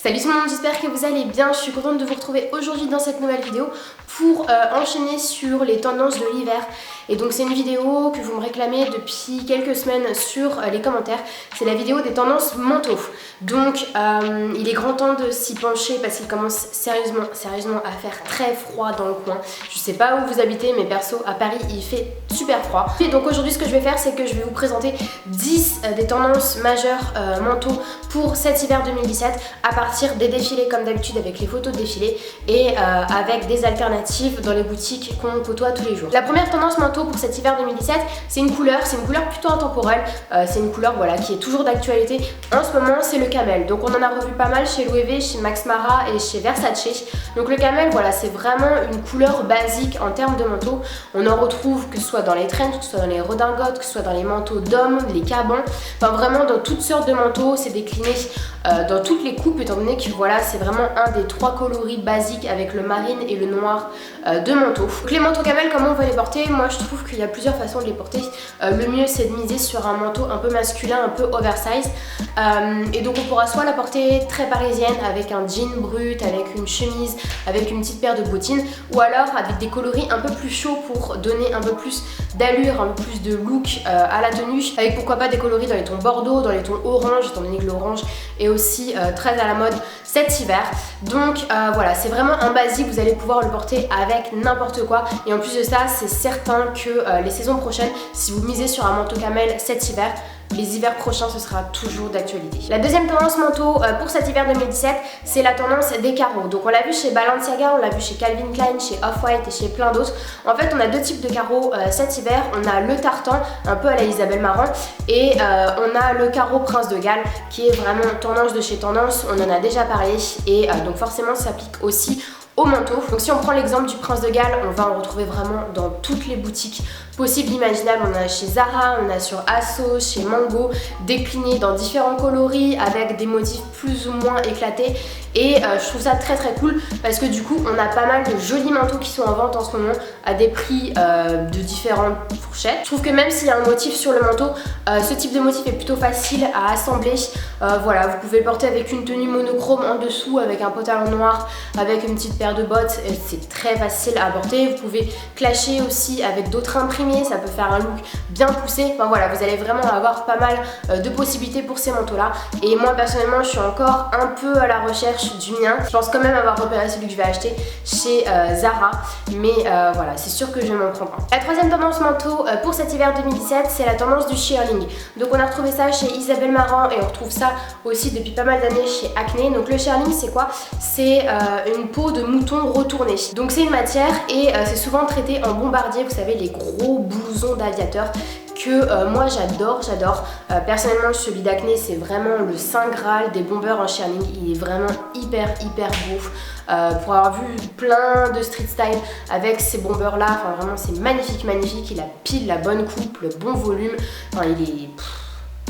Salut tout le monde, j'espère que vous allez bien. Je suis contente de vous retrouver aujourd'hui dans cette nouvelle vidéo pour enchaîner sur les tendances de l'hiver. Et donc c'est une vidéo que vous me réclamez depuis quelques semaines sur les commentaires. C'est la vidéo des tendances manteaux. Donc il est grand temps de s'y pencher parce qu'il commence sérieusement à faire très froid dans le coin. Je sais pas où vous habitez mais perso à Paris il fait super froid. Et donc aujourd'hui ce que je vais faire c'est que je vais vous présenter 10 des tendances majeures manteaux pour cet hiver 2017 à partir des défilés comme d'habitude avec les photos de défilés et avec des alternatives dans les boutiques qu'on côtoie tous les jours. La première tendance manteau pour cet hiver 2017 c'est une couleur plutôt intemporelle, c'est une couleur voilà, qui est toujours d'actualité en ce moment, c'est le camel. Donc on en a revu pas mal chez Loewe, chez Max Mara et chez Versace. Donc le camel voilà c'est vraiment une couleur basique en termes de manteau. On en retrouve que ce soit dans les trench, que ce soit dans les redingotes, que ce soit dans les manteaux d'hommes, les cabans, enfin vraiment dans toutes sortes de manteaux, c'est décliné dans toutes les coupes étant donné que voilà c'est vraiment un des trois coloris basiques avec le marine et le noir de manteau. Donc les manteaux camel comment on va les porter? Moi je trouve qu'il y a plusieurs façons de les porter. Le mieux c'est de miser sur un manteau un peu masculin, un peu oversize et donc on pourra soit la porter très parisienne avec un jean brut, avec une chemise, avec une petite paire de bottines ou alors avec des coloris un peu plus chauds pour donner un peu plus d'allure, un peu plus de look à la tenue, avec pourquoi pas des coloris dans les tons bordeaux, dans les tons orange étant donné que l'orange est aussi très à la mode cet hiver. Donc voilà c'est vraiment un basique, vous allez pouvoir le porter avec n'importe quoi et en plus de ça c'est certain que les saisons prochaines si vous misez sur un manteau camel cet hiver, les hivers prochains ce sera toujours d'actualité. La deuxième tendance manteau pour cet hiver 2017 c'est la tendance des carreaux. Donc on l'a vu chez Balenciaga, on l'a vu chez Calvin Klein, chez Off-White et chez plein d'autres. En fait on a deux types de carreaux cet hiver. On a le tartan un peu à la Isabelle Marant et on a le carreau Prince de Galles qui est vraiment tendance de chez tendance. On en a déjà parlé et donc forcément ça s'applique aussi au manteau. Donc si on prend l'exemple du Prince de Galles, on va en retrouver vraiment dans toutes les boutiques possibles imaginables. On a chez Zara, on a sur Asos, chez Mango, décliné dans différents coloris avec des motifs plus ou moins éclatés et je trouve ça très cool parce que du coup on a pas mal de jolis manteaux qui sont en vente en ce moment à des prix de différentes fourchettes. Je trouve que même s'il y a un motif sur le manteau, ce type de motif est plutôt facile à assembler. Voilà, vous pouvez le porter avec une tenue monochrome en dessous, avec un pantalon noir, avec une petite paire de bottes, c'est très facile à porter. Vous pouvez clasher aussi avec d'autres imprimés, ça peut faire un look bien poussé. Enfin voilà, vous allez vraiment avoir pas mal de possibilités pour ces manteaux là et moi personnellement je suis encore un peu à la recherche du mien. Je pense quand même avoir repéré celui que je vais acheter chez Zara mais voilà c'est sûr que je vais m'en prendre un. La troisième tendance manteau pour cet hiver 2017 c'est la tendance du shearling. Donc on a retrouvé ça chez Isabelle Marant et on retrouve ça aussi depuis pas mal d'années chez Acne. Donc le shearling c'est quoi? C'est une peau de mouton retournée. Donc c'est une matière et c'est souvent traité en bombardier, vous savez les gros blousons d'aviateurs que moi j'adore. Personnellement celui d'Acne c'est vraiment le saint graal des bombers en shearling, il est vraiment hyper beau. Pour avoir vu plein de street style avec ces bombers là, enfin vraiment c'est magnifique, il a pile la bonne coupe, le bon volume, enfin il est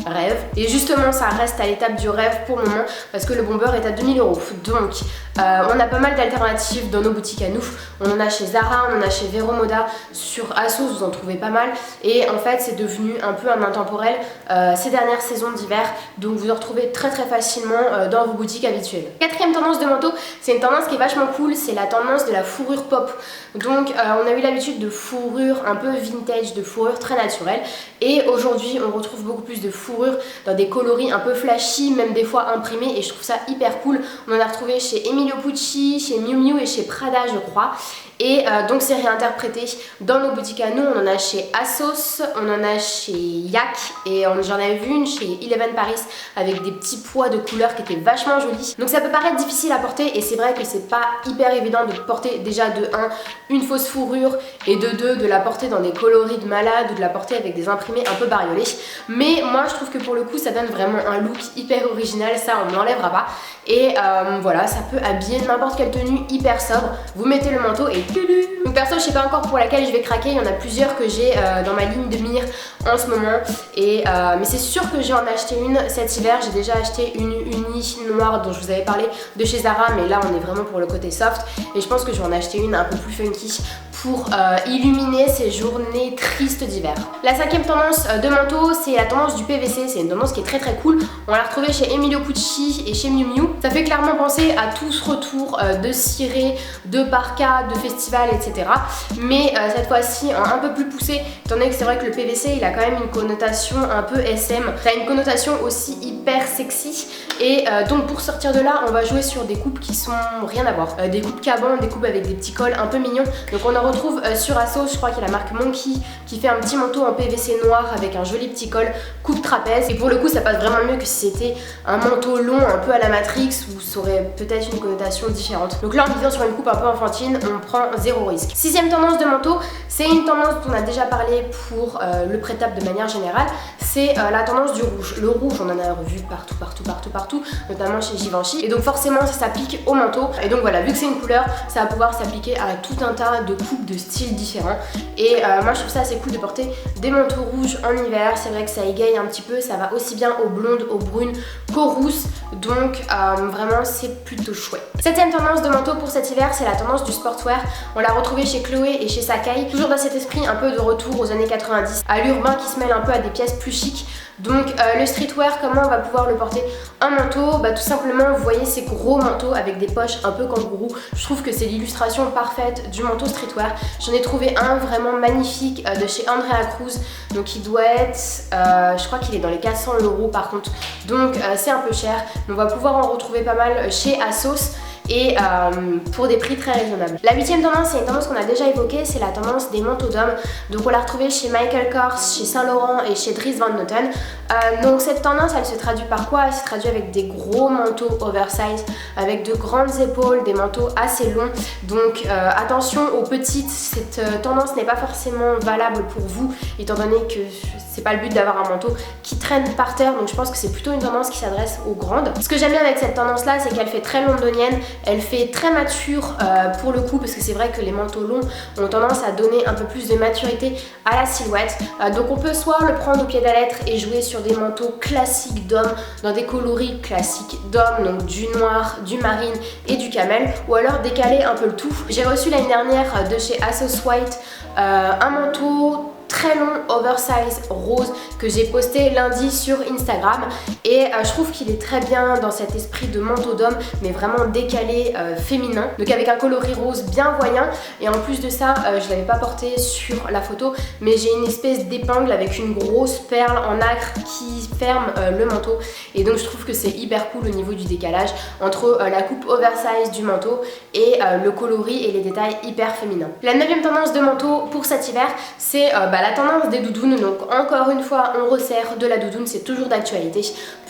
rêve. Et justement ça reste à l'étape du rêve pour le moment parce que le bomber est à 2000 €. Donc on a pas mal d'alternatives dans nos boutiques à nous. On en a chez Zara, on en a chez Vero Moda, sur Asos vous en trouvez pas mal et en fait c'est devenu un peu un intemporel ces dernières saisons d'hiver, donc vous en retrouvez très facilement dans vos boutiques habituelles. Quatrième tendance de manteau, c'est une tendance qui est vachement cool, c'est la tendance de la fourrure pop. Donc on a eu l'habitude de fourrure un peu vintage, de fourrure très naturelle et aujourd'hui on retrouve beaucoup plus de fourrure dans des coloris un peu flashy, même des fois imprimés et je trouve ça hyper cool. On en a retrouvé chez Emilio Pucci, chez Miu Miu et chez Prada je crois. Et donc c'est réinterprété dans nos boutiques à nous, on en a chez Asos, on en a chez Yak et j'en avais vu une chez Eleven Paris avec des petits pois de couleurs qui étaient vachement jolis. Donc ça peut paraître difficile à porter et c'est vrai que c'est pas hyper évident de porter déjà de 1 une fausse fourrure et de 2 de la porter dans des coloris de malade ou de la porter avec des imprimés un peu bariolés. Mais moi je trouve que pour le coup ça donne vraiment un look hyper original, ça on ne l'enlèvera pas. Et voilà, ça peut habiller n'importe quelle tenue hyper sobre. Vous mettez le manteau et donc perso je sais pas encore pour laquelle je vais craquer, il y en a plusieurs que j'ai dans ma ligne de mire en ce moment et mais c'est sûr que j'ai en acheté une cet hiver. J'ai déjà acheté une uni noire dont je vous avais parlé de chez Zara mais là on est vraiment pour le côté soft et je pense que je vais en acheter une un peu plus funky pour illuminer ces journées tristes d'hiver. La cinquième tendance de manteau, c'est la tendance du PVC. C'est une tendance qui est très très cool. On l'a retrouvée chez Emilio Pucci et chez Miu Miu. Ça fait clairement penser à tout ce retour de ciré, de parka, de festival, etc. Mais cette fois-ci un peu plus poussé, étant donné que c'est vrai que le PVC il a quand même une connotation un peu SM. Ça a une connotation aussi hyper sexy. Et donc pour sortir de là, on va jouer sur des coupes qui sont rien à voir. Des coupes caban, des coupes avec des petits cols un peu mignons. Donc on en retrouve sur Asos, je crois qu'il y a la marque Monkey qui fait un petit manteau en PVC noir avec un joli petit col, coupe trapèze. Et pour le coup ça passe vraiment mieux que si c'était un manteau long un peu à la Matrix où ça aurait peut-être une connotation différente. Donc là en visant sur une coupe un peu enfantine, on prend zéro risque. Sixième tendance de manteau, c'est une tendance dont on a déjà parlé pour le prêt-à-peu de manière générale, c'est la tendance du rouge. Le rouge on en a vu partout, notamment chez Givenchy. Et donc forcément ça s'applique au manteau. Et donc voilà, vu que c'est une couleur, ça va pouvoir s'appliquer à tout un tas de coupes de styles différents. Et moi je trouve ça assez cool de porter des manteaux rouges en hiver. C'est vrai que ça égaye un petit peu, ça va aussi bien aux blondes, aux brunes qu'aux rousses. Donc vraiment c'est plutôt chouette. Septième tendance de manteau pour cet hiver, c'est la tendance du sportswear. On l'a retrouvée chez Chloé et chez Sacai. Toujours dans cet esprit un peu de retour aux années 90, à l'urbain qui se mêle un peu à des pièces plus chic. Donc le streetwear, comment on va pouvoir le porter? Un manteau, bah tout simplement vous voyez ces gros manteaux avec des poches un peu kangourou. Je trouve que c'est l'illustration parfaite du manteau streetwear. J'en ai trouvé un vraiment magnifique de chez Andrea Cruz. Donc il doit être, je crois qu'il est dans les 400 € par contre. Donc c'est un peu cher. On va pouvoir en retrouver pas mal chez Asos. Et pour des prix très raisonnables. La huitième tendance, c'est une tendance qu'on a déjà évoquée, c'est la tendance des manteaux d'hommes. Donc on l'a retrouvée chez Michael Kors, chez Saint Laurent et chez Dries Van Noten. Donc cette tendance, elle se traduit par quoi? Elle se traduit avec des gros manteaux oversize, avec de grandes épaules, des manteaux assez longs. Donc attention aux petites, cette tendance n'est pas forcément valable pour vous, étant donné que c'est pas le but d'avoir un manteau qui traîne par terre. Donc je pense que c'est plutôt une tendance qui s'adresse aux grandes. Ce que j'aime bien avec cette tendance là, c'est qu'elle fait très londonienne. Elle fait très mature pour le coup, parce que c'est vrai que les manteaux longs ont tendance à donner un peu plus de maturité à la silhouette. Donc on peut soit le prendre au pied de la lettre et jouer sur des manteaux classiques d'hommes, dans des coloris classiques d'hommes, donc du noir, du marine et du camel, ou alors décaler un peu le tout. J'ai reçu l'année dernière de chez Asos White un manteau très long oversize rose que j'ai posté lundi sur Instagram et je trouve qu'il est très bien dans cet esprit de manteau d'homme mais vraiment décalé féminin, donc avec un coloris rose bien voyant. Et en plus de ça je l'avais pas porté sur la photo, mais j'ai une espèce d'épingle avec une grosse perle en nacre qui ferme le manteau, et donc je trouve que c'est hyper cool au niveau du décalage entre la coupe oversize du manteau et le coloris et les détails hyper féminins. La 9e tendance de manteau pour cet hiver, c'est la tendance des doudounes. Donc encore une fois on resserre de la doudoune, c'est toujours d'actualité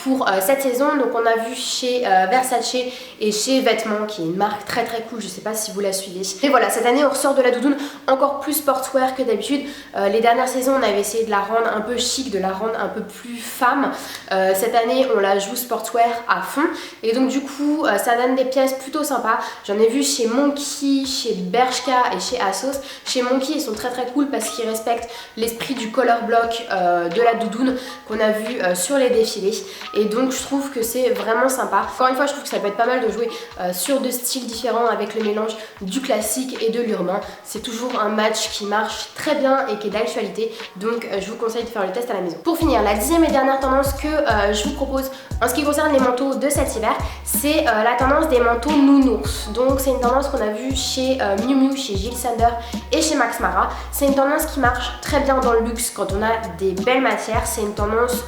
pour cette saison. Donc on a vu chez Versace et chez Vêtements, qui est une marque très très cool, je sais pas si vous la suivez. Et voilà, cette année on ressort de la doudoune encore plus sportswear que d'habitude. Les dernières saisons on avait essayé de la rendre un peu chic, de la rendre un peu plus femme. Cette année on la joue sportswear à fond, et donc du coup ça donne des pièces plutôt sympas. J'en ai vu chez Monkey, chez Bershka et chez Asos. Chez Monkey ils sont très très cool parce qu'ils respectent l'esprit du color block de la doudoune qu'on a vu sur les défilés, et donc je trouve que c'est vraiment sympa. Encore une fois je trouve que ça peut être pas mal de jouer sur deux styles différents avec le mélange du classique et de l'urbain. C'est toujours un match qui marche très bien et qui est d'actualité, donc je vous conseille de faire le test à la maison. Pour finir, la 10e et dernière tendance que je vous propose en ce qui concerne les manteaux de cet hiver, c'est la tendance des manteaux nounours. Donc c'est une tendance qu'on a vue chez Miu Miu, chez Jil Sander et chez Max Mara. C'est une tendance qui marche très bien dans le luxe quand on a des belles matières. C'est une tendance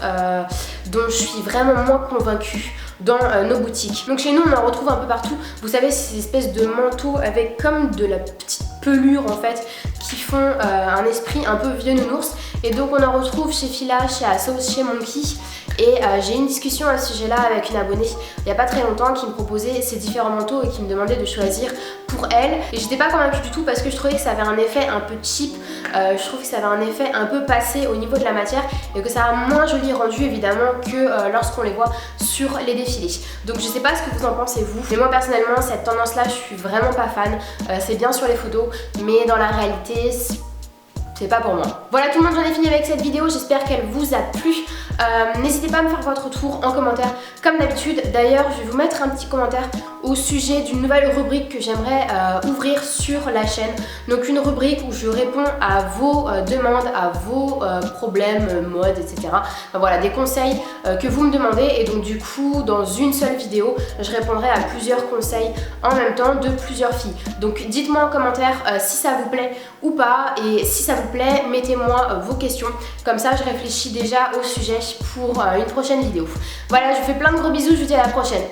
dont je suis vraiment moins convaincue dans nos boutiques. Donc chez nous on en retrouve un peu partout. Vous savez, ces espèces de manteaux avec comme de la petite pelure en fait, qui font un esprit un peu vieux nounours. Et donc on en retrouve chez Fila, chez Asos, chez Monkey. Et j'ai eu une discussion à ce sujet là avec une abonnée il n'y a pas très longtemps qui me proposait ces différents manteaux et qui me demandait de choisir pour elle. Et j'étais pas convaincue du tout parce que je trouvais que ça avait un effet un peu cheap. Je trouve que ça avait un effet un peu passé au niveau de la matière et que ça a moins joli rendu évidemment que lorsqu'on les voit sur les défilés. Donc je sais pas ce que vous en pensez vous, mais moi personnellement cette tendance là je suis vraiment pas fan. C'est bien sur les photos mais dans la réalité c'est pas pour moi. Voilà tout le monde, j'en ai fini avec cette vidéo, j'espère qu'elle vous a plu. N'hésitez pas à me faire votre retour en commentaire comme d'habitude. D'ailleurs, je vais vous mettre un petit commentaire au sujet d'une nouvelle rubrique que j'aimerais ouvrir sur la chaîne. Donc une rubrique où je réponds à vos demandes, à vos problèmes, modes, etc. Enfin, voilà, des conseils que vous me demandez, et donc du coup dans une seule vidéo je répondrai à plusieurs conseils en même temps de plusieurs filles. Donc dites-moi en commentaire si ça vous plaît ou pas, et si ça vous plaît, mettez-moi vos questions, comme ça je réfléchis déjà au sujet pour une prochaine vidéo. Voilà, je vous fais plein de gros bisous, je vous dis à la prochaine.